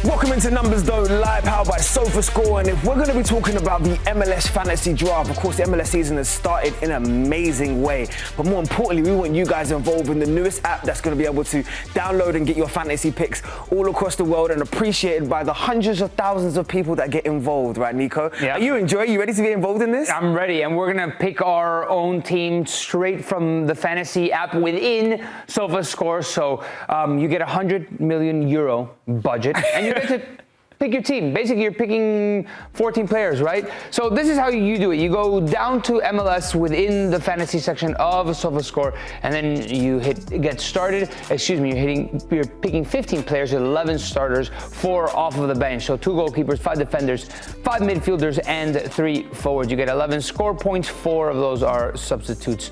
Welcome into Numbers Don't Lie, powered by Sofascore. And if we're going to be talking about the MLS Fantasy Draft, of course, the MLS season has started in an amazing way. But more importantly, we want you guys involved in the newest app that's going to be able to download and get your fantasy picks all across the world and appreciated by the hundreds of thousands of people that get involved, right, Nico? Yeah. Are you enjoying? You ready to get involved in this? I'm ready, and we're going to pick our own team straight from the fantasy app within Sofascore. So you get €100 million budget, and you get to pick your team. Basically, you're picking 14 players, right? So this is how you do it. You go down to MLS within the fantasy section of Sofascore, and then you hit get started. Excuse me, you're picking 15 players, 11 starters, 4 off of the bench. So 2 goalkeepers, 5 defenders, 5 midfielders, and 3 forwards. You get 11 score points. 4 of those are substitutes.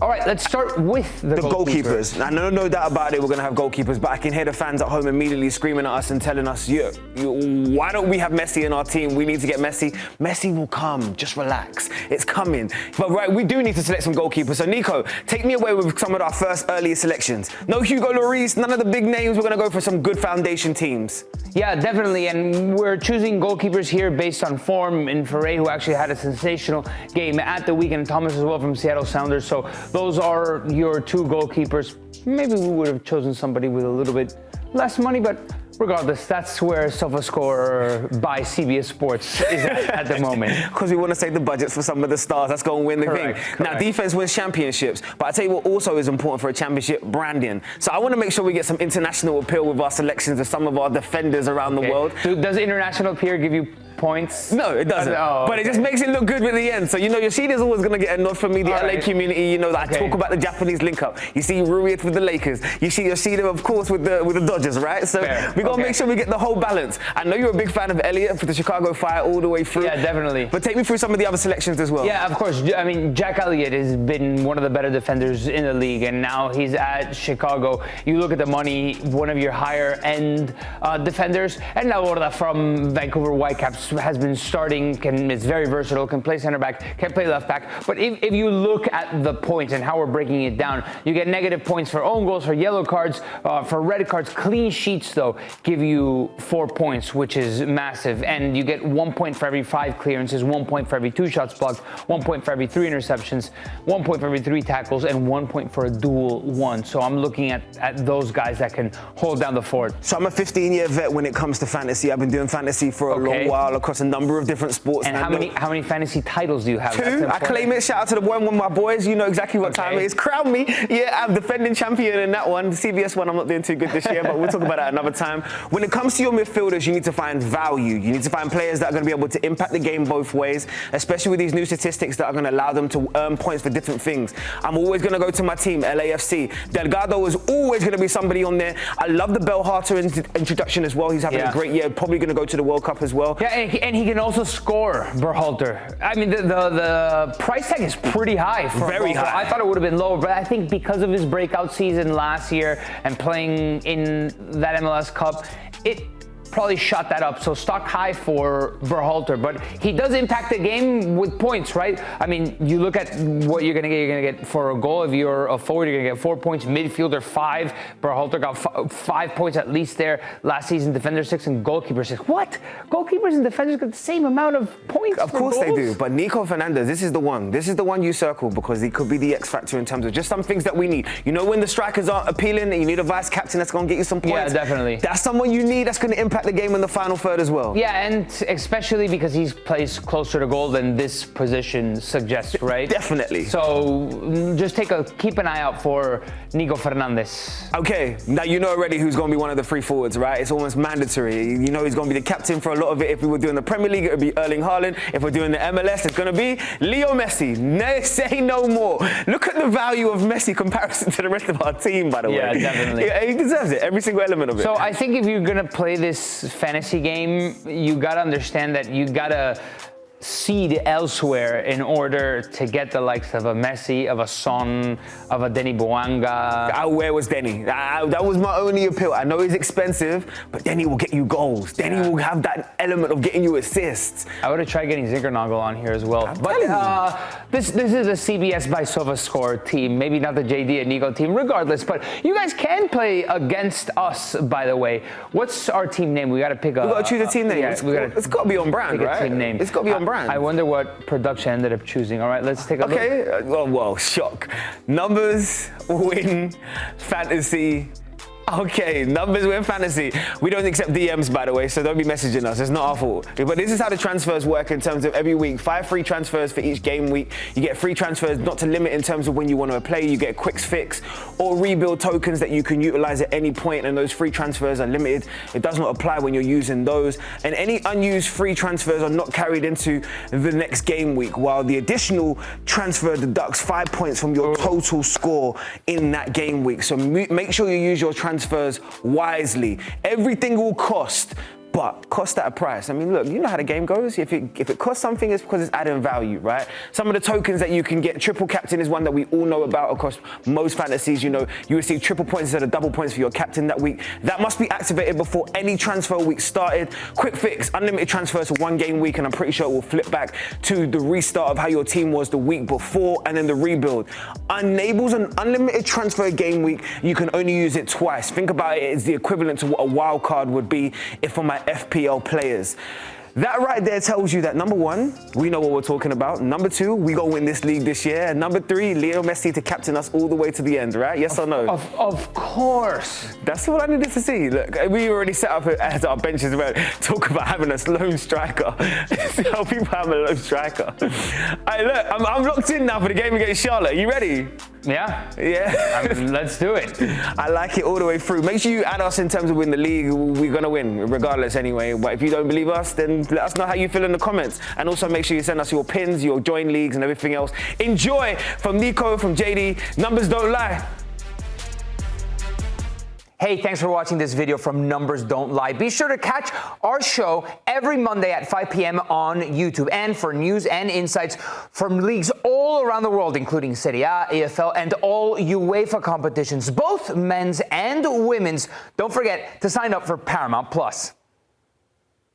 All right, let's start with the goalkeepers. I know no doubt about it, we're going to have goalkeepers, but I can hear the fans at home immediately screaming at us and telling us, why don't we have Messi in our team? We need to get Messi. Messi will come. Just relax. It's coming. But right, we do need to select some goalkeepers. So Nico, take me away with some of our first earlier selections. No Hugo Lloris, none of the big names. We're going to go for some good foundation teams. Yeah, definitely. And we're choosing goalkeepers here based on form. And Serie, who actually had a sensational game at the weekend. Thomas as well from Seattle Sounders. So those are your 2 goalkeepers. Maybe we would have chosen somebody with a little bit less money, but regardless, that's where Sofascore by CBS Sports is at the moment. Because we want to save the budgets for some of the stars. That's going to win the thing. Correct. Now, defense wins championships. But I tell you what also is important for a championship, branding. So I want to make sure we get some international appeal with our selections of some of our defenders around the world. Does international appeal give you points? No, it doesn't. But it just makes it look good at the end. So, you see there's always going to get a nod from me, the LA community, that I talk about the Japanese link-up. You see Rui with the Lakers. You see them, of course, with the Dodgers, right? So we got to make sure we get the whole balance. I know you're a big fan of Elliott for the Chicago Fire all the way through. Yeah, definitely. But take me through some of the other selections as well. Yeah, of course. I mean, Jack Elliott has been one of the better defenders in the league, and now he's at Chicago. You look at the money, one of your higher-end defenders, and Laborda from Vancouver Whitecaps has been starting, is very versatile, can play center back, can play left back. But if you look at the points and how we're breaking it down, you get negative points for own goals, for yellow cards, for red cards. Clean sheets, though, give you 4 points, which is massive. And you get 1 point for every 5 clearances, 1 point for every 2 shots blocked, 1 point for every 3 interceptions, 1 point for every 3 tackles, and 1 point for a dual 1. So I'm looking at those guys that can hold down the fort. So I'm a 15-year vet when it comes to fantasy. I've been doing fantasy for a long while across a number of different sports. And how many fantasy titles do you have? 2. I claim it. Shout out to the one with my boys. You know exactly what time it is. Crown me. Yeah, I'm defending champion in that one. The CBS one, I'm not doing too good this year, but we'll talk about that another time. When it comes to your midfielders, you need to find value. You need to find players that are going to be able to impact the game both ways, especially with these new statistics that are going to allow them to earn points for different things. I'm always going to go to my team, LAFC. Delgado is always going to be somebody on there. I love the Bell Harter introduction as well. He's having a great year. Probably going to go to the World Cup as well. Yeah, and he can also score, Berhalter. I mean, the price tag is pretty high. Very high. I thought it would have been lower, but I think because of his breakout season last year and playing in that MLS Cup, it probably shot that up. So stock high for Berhalter, but he does impact the game with points, right? I mean, you look at what you're going to get. You're going to get for a goal. If you're a forward, you're going to get 4 points. Midfielder 5. Berhalter got 5 points at least there last season. Defender 6 and goalkeeper 6. What? Goalkeepers and defenders got the same amount of points. Of course they do. But Nico Fernandez, this is the one. This is the one you circle because he could be the X factor in terms of just some things that we need. When the strikers aren't appealing and you need a vice captain that's going to get you some points. Yeah, definitely. That's someone you need that's going to impact the game in the final third as well. Yeah, and especially because he plays closer to goal than this position suggests, right? Definitely. So just keep an eye out for Nico Fernandez. Okay, now you know already who's going to be one of the 3 forwards, right? It's almost mandatory. He's going to be the captain for a lot of it. If we were doing the Premier League, it would be Erling Haaland. If we're doing the MLS, it's going to be Leo Messi. Say no more. Look at the value of Messi in comparison to the rest of our team, by the way. Yeah, definitely. He deserves it, every single element of it. So I think if you're going to play this fantasy game, you got to understand that you got to seed elsewhere in order to get the likes of a Messi, of a Son, of a Denny Bouanga. Where was Denny? That was my only appeal. I know he's expensive, but Denny will get you goals. Denny will have that element of getting you assists. I would have tried getting Zinkernagel on here as well. But this is a CBS by Sofascore team, maybe not the JayDee and Nico team, regardless. But you guys can play against us, by the way. What's our team name? We got to pick a. We got to choose a team name. Yeah, it's got to be on brand, right? A team name. It's got to be on brand. I wonder what production ended up choosing. All right, let's take a look. Okay, well, shock. Numbers win fantasy. Okay, numbers win fantasy. We don't accept DMs, by the way, so don't be messaging us. It's not our fault. But this is how the transfers work in terms of every week. 5 free transfers for each game week. You get free transfers, not to limit in terms of when you want to play. You get quick fix or rebuild tokens that you can utilize at any point, and those free transfers are limited. It does not apply when you're using those. And any unused free transfers are not carried into the next game week, while the additional transfer deducts 5 points from your total score in that game week. So make sure you use your transfers wisely. Everything will cost, but cost at a price. I mean, look, you know how the game goes. If it costs something, it's because it's adding value, right? Some of the tokens that you can get, triple captain is one that we all know about across most fantasies. You know, you receive triple points instead of double points for your captain that week. That must be activated before any transfer week started. Quick fix, unlimited transfers for 1 game week, and I'm pretty sure it will flip back to the restart of how your team was the week before, and then the rebuild. Enables an unlimited transfer game week. You can only use it twice. Think about it, it's the equivalent to what a wild card would be if on my FPL players. That right there tells you that, number 1, we know what we're talking about. Number 2, we gonna win this league this year. And number 3, Lionel Messi to captain us all the way to the end, right? Yes or no? Of course. That's what I needed to see. Look, we already set up as our benches where talk about having a lone striker. How people have a lone striker. Hey, look, I'm locked in now for the game against Charlotte. You ready? Yeah. Yeah. Let's do it. I like it all the way through. Make sure you add us in terms of win the league. We're gonna win, regardless anyway. But if you don't believe us, then let us know how you feel in the comments. And also make sure you send us your pins, your join leagues, and everything else. Enjoy from Nico, from JayDee. Numbers don't lie. Hey, thanks for watching this video from Numbers Don't Lie. Be sure to catch our show every Monday at 5 p.m. on YouTube. And for news and insights from leagues all around the world, including Serie, AFL, and all UEFA competitions, both men's and women's, don't forget to sign up for Paramount+.